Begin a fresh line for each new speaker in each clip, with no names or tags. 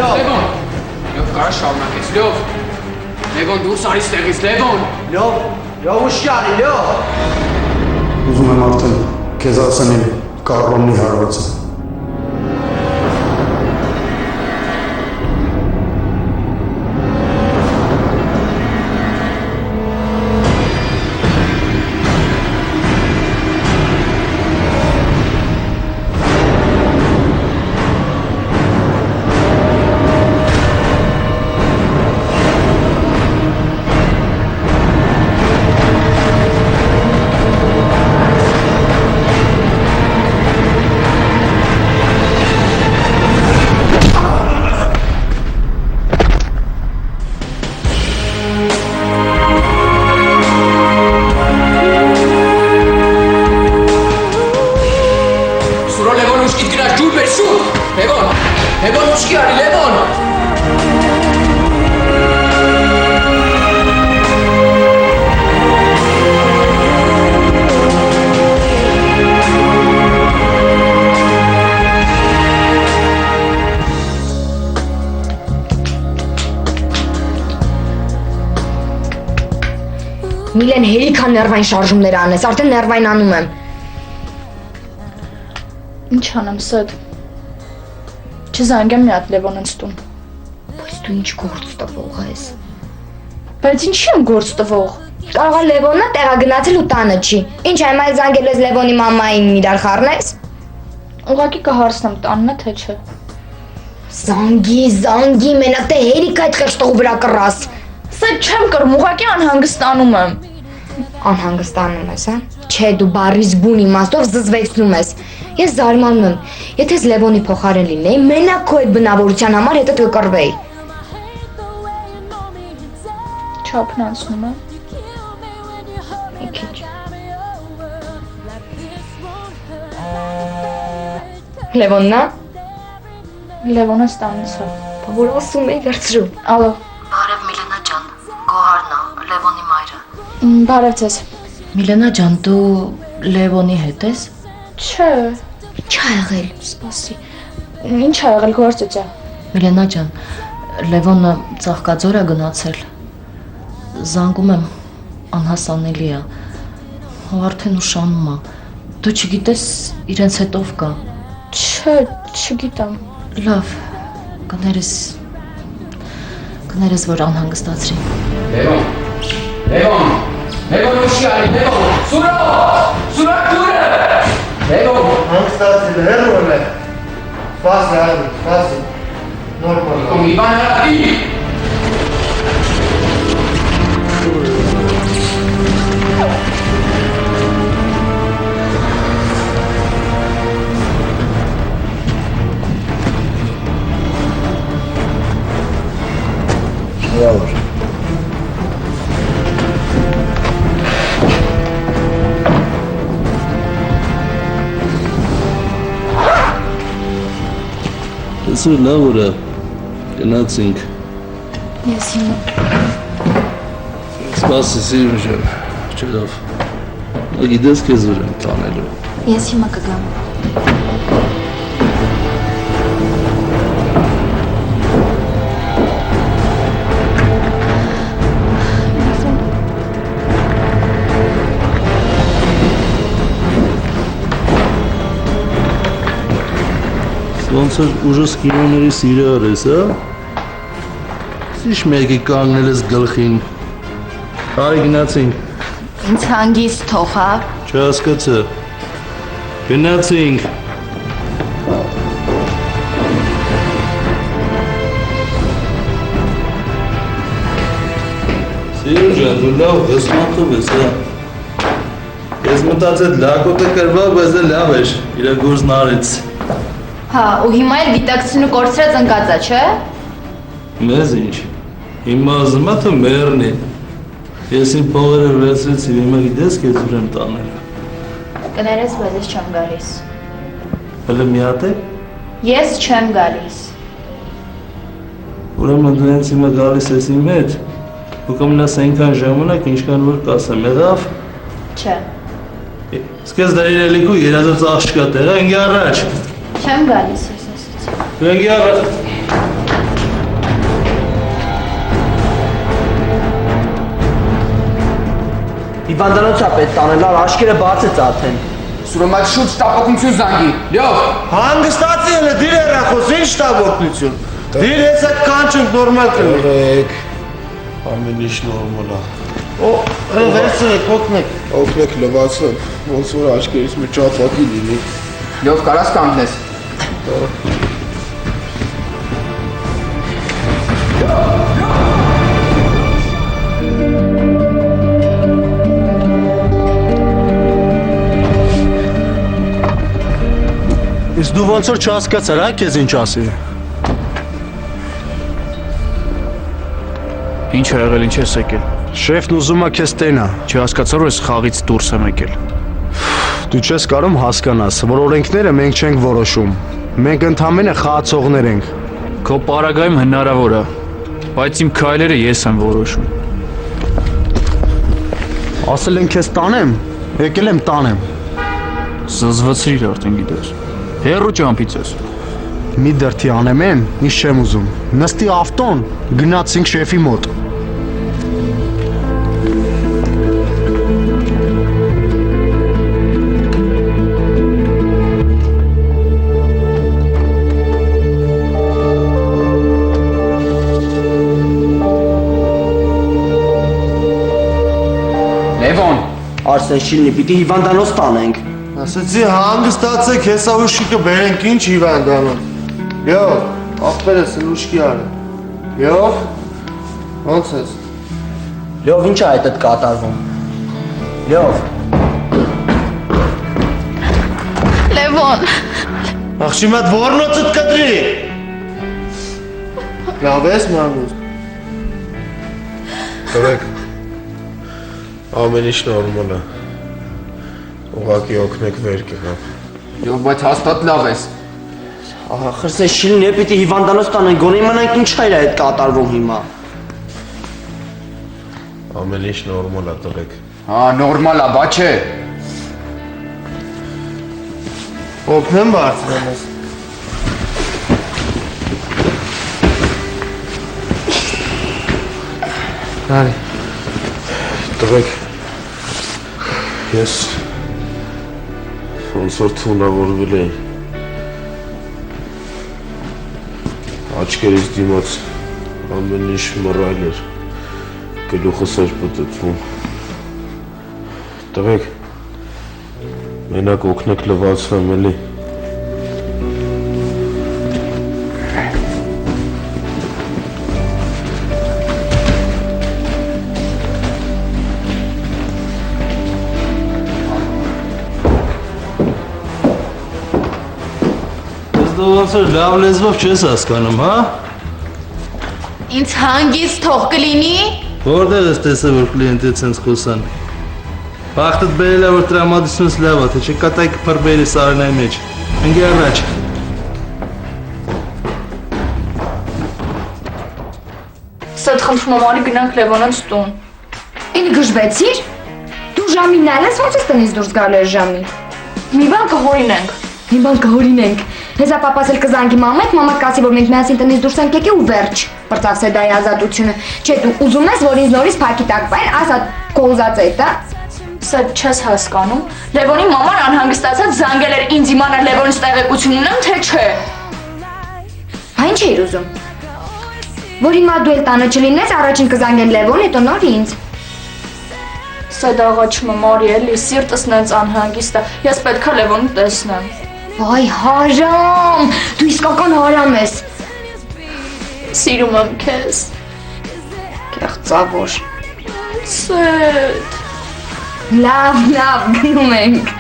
Լևոն, կարա շարունակես, լյով։ Լևոն, դուրս արի ստեղից, Լևոն։
Լյով ուշքի արի, լյով։
Ուզում եմ արդեն քեզ ասել Կարլոնի հարվածը։
Միլեն հերիքան ներվային շարժումներ անես, արդեն ներվային անում եմ։
Ինչ անեմ, Սեդ։ Չզանգեմ մի հատ Լևոնից տուն։
Բայց դու ինչ գործ տվող ես։
Բայց ինչի եմ գործ տվող։
Կարող է Լևոնը տեղա գնացել ու տանը չի։ Ինչ այ մայ զանգել ես Լևոնի մամային իրար խառնես։
Ուղղակի կհարցնեմ տանն է թե չէ։
Զանգի, մենակ թե հերիք այդ խեղճտողու վրա կռաս։
Սեդ չեմ կրում, ուղղակի անհանգստանում եմ։
Անհանգստանում ես, հա։ Չէ, դու բարիս բուն իմաստով զզվեցնում ես։ Ես զարմանում եմ, եթե Լևոնի փոխարեն լինեի, մենակ քո այդ բնավորության համար հետդ կկռվեի։
Չափն անցնում է։
Մի քիչ։ Լևոնն է։
Լևոնը ստանից է։
Որ ասում էի վերցրու։
Ալո։
Բարև Միլենա ջան, Գոհարն է, Լևոնի մայրը։
Բարև ձեզ։
Միլենա ջան, դու Լևոնի հետ ես։
Չէ։
Ինչ ա եղել։
Սպասի։ Ինչ ա եղել գործը։
Միլենա ջան, Լևոնը Ծաղկաձոր է գնացել։ Զանգում եմ, անհասանելի է։ Արդեն ուշանում է։ Դու չգիտես իրենց հետ ով կա։
Չէ, չգիտեմ։
Լավ, կներես, որ անհանգստացրի։
Լևոն ուշքի արի, Լևոն, Սուրա դուրը, Լևոն։
Հանգստացել հեռում է։ Սպասի, նորմալ։
Մի բան արի։
Շնորհավոր։
Այսօր լավ օր է, գնացինք։
Ես հիմա։
Սպասի Սիրուն ջան, չէ լավ։ Գիտես քեզ ուր եմ տանելու։
Ես հիմա կգամ։
Ոնց որ ուժս կինոների սիրահար ես, հա? Ինչ մեկի կանգնել ես գլխին։ Արի գնացինք։
Ինձ հանգիստ թող, հա։
Չհասկացա։ Գնացինք։ Սիրուն ջան, դու լավ վսմատով ես, հա։ Ես մտածել լակոտը կրվա, բայց դե լավ էր, իրա գործն արեց։
Հա, ու հիմա էլ գիտակցությունը կորցրած ընկած է, չէ։
Մեզ ինչ, հիմա ասում է թե մերն է։ Ես իմ փողերը վերցրեցի, հիմա գիտես քեզ ուր եմ տանել։
Կներես, բայց ես չեմ գալիս։
Հələ մի հատ է։
Ես չեմ գալիս։
Ուրեմն դու հենց հիմա գալիս ես իմ հետ։ Ու կմնաս այնքան ժամանակ, ինչքան որ կասեմ, եղավ։
Չէ։
Սկես դարին էլիքու երազած աղջկա տեղ, ընկի առաջ։
Չեմ գալիս, ես ասեցի։
Ընկի առաջ։
հիվանդանոցա պետք տանել, ար աշկերը բացեց արդեն։
Սուրոմ այդ շուտ շտապօգնություն զանգի։ Լյով։
Հանգստացի էլ է, դիր հեռախոս, ինչ շտապ օգնություն։ Դիր հեսա կանչունք նորմալ կլինի։
Օրեք, ամեն ինչ նորմալ է։
Օ, վերցրեք, օգնեք։
Օգնեք լվացան, ոնց որ աչքերից մի ճապակի լինի։
Լյով կարաս կանգնես։
Իսկ դու ոնց որ չհասկացար, հա, քեզ ինչ ասի։
Ինչ ա եղել, ինչ ես եկել։
Շեֆն ուզում է քեզ տենա։
Չհասկացար, որ ես խաղից դուրս եմ եկել։
Դու չես կարող հասկանաս, որ օրենքները մենք չենք որոշում։ Մենք ընդհանրապես խաղացողներ ենք։
Քո պարագայում հնարավոր է, բայց իմ քայլերը ես եմ որոշում։
Ասել են քեզ տանեմ, եկել եմ տանեմ։
Զզվացրիր արդեն գիտես։ Հերու ճամփից ես։
Մի դրթի անեմ են, ինչ չեմ ուզում։ Նստի ավտոն, գնացինք շեֆի մոտ։
Լևոն։
Արսեն շիլնի, պիտի հիվանդանոց տանենք։
Ասեցի հանգստացեք, հեսա ուշիկը բերենք, ինչ հիվանդանում։ Յով, աղբերս էլ ուշկի արը։ Յով, ոնց ես։
Լյով, ինչ ա այդդ կատարվում։ Լյով։
Լևոն,
Աղջի մատ որնոցըտ կտրի։ Լավ ես մանգուս։ Տվեք, ամեն ինչ նորմալ է։ Ուղղակի օգնեք վեր կգամ։
Լյով, բայց հաստատ լավ ես։
Ախր սե շիլն է, պիտի հիվանդանոց տանենք, գոնե իմանանք ինչ ա իր այդ կատարվում հիմա։
Ամեն ինչ նորմալ է, տղեկ։
Հա, նորմալ է, բա չէ։
Օգնեմ բարձրեմ ես։ Հարի։ Տղեկ, ես ոնց որ թունավորվել էի։ Աչքերից դիմաց ամեն ինչ մռայլ էր, գլուխս էր պտտվում։ Տղեկ, մենակ օգնեք լվացվեմ էլի։
Դու ոնց որ լավ լեզվով չես հասկանում, հա։
ինձ հանգիստ թող կլինի։
Որտեղ ես տեսել, որ կլիենտը ցենց խոսան։ Բախտդ բերել է, որ տրամադրությունս լավ է, թե չկատայ կփրբերի սարնայի մեջ։ Ընկի առաջ։
Սա խնդրում եմ արի գնանք Լևոնից տուն։
Ինձ գժվեցիր։ Դու ժամին նայես ոնց ես տնից դուրս գալու ես ժամին։
Մի բան կհորինենք։
Մի բան կհորինենք։ Հեսա պապաս էլ կզանգի մամայդ, մամա կասի, որ մենք միասին տնից դուրս ենք եկել ու վերջ։ Պրծավսե դա է ազատությունը։ Չէ, դու ուզում ես, որ ինձ նորից փակի տակվեն, ասա կոզած է դա։
Սա չես հասկանում։ Լևոնի մաման անհանգստացած զանգել էր ինձ իմանալ Լևոնից տեղեկություն ունեմ, թե չէ։
Հա ինչ էիր ուզում։ Որ հիմա դու էլ տանը չլինես, առաջին կզանգեն Լևոն, հետո նոր ինձ։
Սա դա աղաչում եմ արի էլի, սիրտս նենց անհանգիստ է։ Ես պետք է Լևոնին տեսնեմ։
Վայ հարամ, դու իսկական հարամ ես։
Սիրում եմ քեզ։
Կեղծավոր։
Սետ։
Լավ, գնում ենք։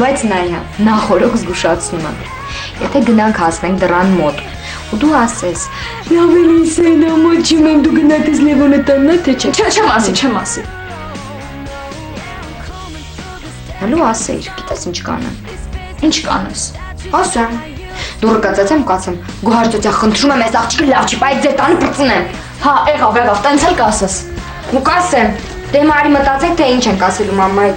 Բայց նայա, նախորդ զգուշացնում եմ։ Եթե գնանք հասնենք դռան մոտ, ու դու ասես, լավ էլ ինսեն ամաչում եմ, դու գնացես Լևոնը տաննա, թե չէ։
Չեմ ասի։
Հալու ասեիր, գիտես ինչ կանեմ։
Ինչ կանես։
Ասեմ։ Դուրը կացացեմ, կացեմ։ Գոհարծոցյա խնդրում եմ, այս աղջիկը լավ չի, բայց ձեր տանը պրծնեմ։
Հա, եղավ, տենց էլ կասես։
Ու կասեմ, դե մարի մտածեք, թե ինչ ենք ասելու մամայդ։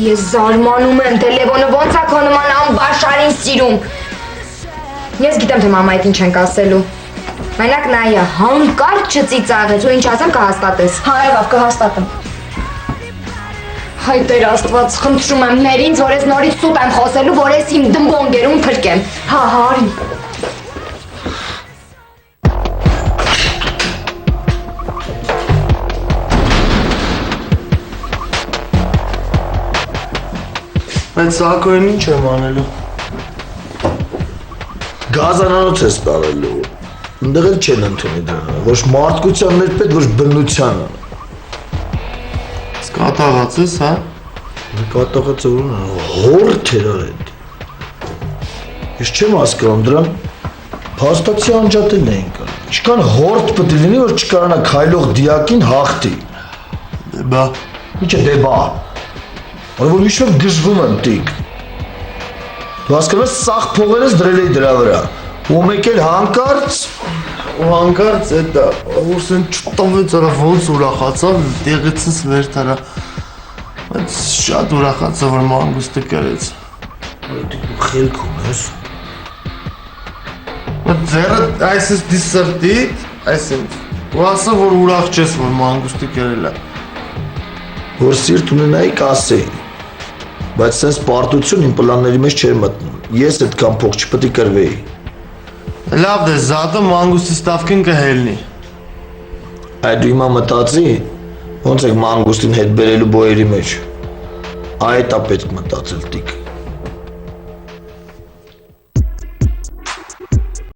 Ես զարմանում եմ, թե Լևոնը ոնց է քո նման անբաշարին սիրում։ Ես գիտեմ, թե մամայդ ինչ ենք ասելու։ Մենակ նայա, հանկարծ չծիծաղեց ու ինչ ասեմ կհաստատես։
Հա, եղավ, կհաստատեմ։
Հայ Տեր Աստված, խնդրում եմ ներ ինձ, որ ես նորից սուտ եմ խոսելու, որ ես իմ դմբոնգերում փրկեմ։
Հա, արի։
Բայց Սակոյին ինչ եմ անելու։
Գազանանոց ես տարելու։ Ընդեղ էլ չեն ընդունի դրանը, ոչ մարդկության մեր պետ, ոչ բնությանը։
Սկատաղած ես, հա։
Նկատողը ծորուն հորդ էր արետ։ Ես չեմ հասկանում դրան փաստացի անջատել էին կան։ Ինչքան հորդ պետք է լինի, որ չկարանա քայլող դիակին հաղթի։
Բա,
Ինչ է դե բա։ Որ միշտ գժվում եմ տիկ։ Դու հասկանում ես սաղ փողերս դրել էի դրա վրա։ Ու մեկ էլ հանկարծ
ու հանկարծ էտա, ուրսեն չտավեց արա ոնց ուրախացավ, տեղիցս վեր տարա։ Բայց շատ ուրախացա, որ մանգուստը կրեց։
դու խելք ունես։
Բայց ձեռը այսպես դիսրտի, այսինքն, ու ասա, որ ուրախ չես, որ մանգուստը կրել է։
Որ սիրտ ունենայի կասեի։ Բայց սենց պարտություն իմ պլանների մեջ չէր մտնում։ Ես այդքան փող չպետք է կրվեի։
Լավ դե, զատը մանգուստի ստավքին կհելնի։
Այդ դու հիմա մտածի, ոնց եք մանգուստին հետ բերելու բոյերի մեջ։ Այդ է պետք մտածել տիկ։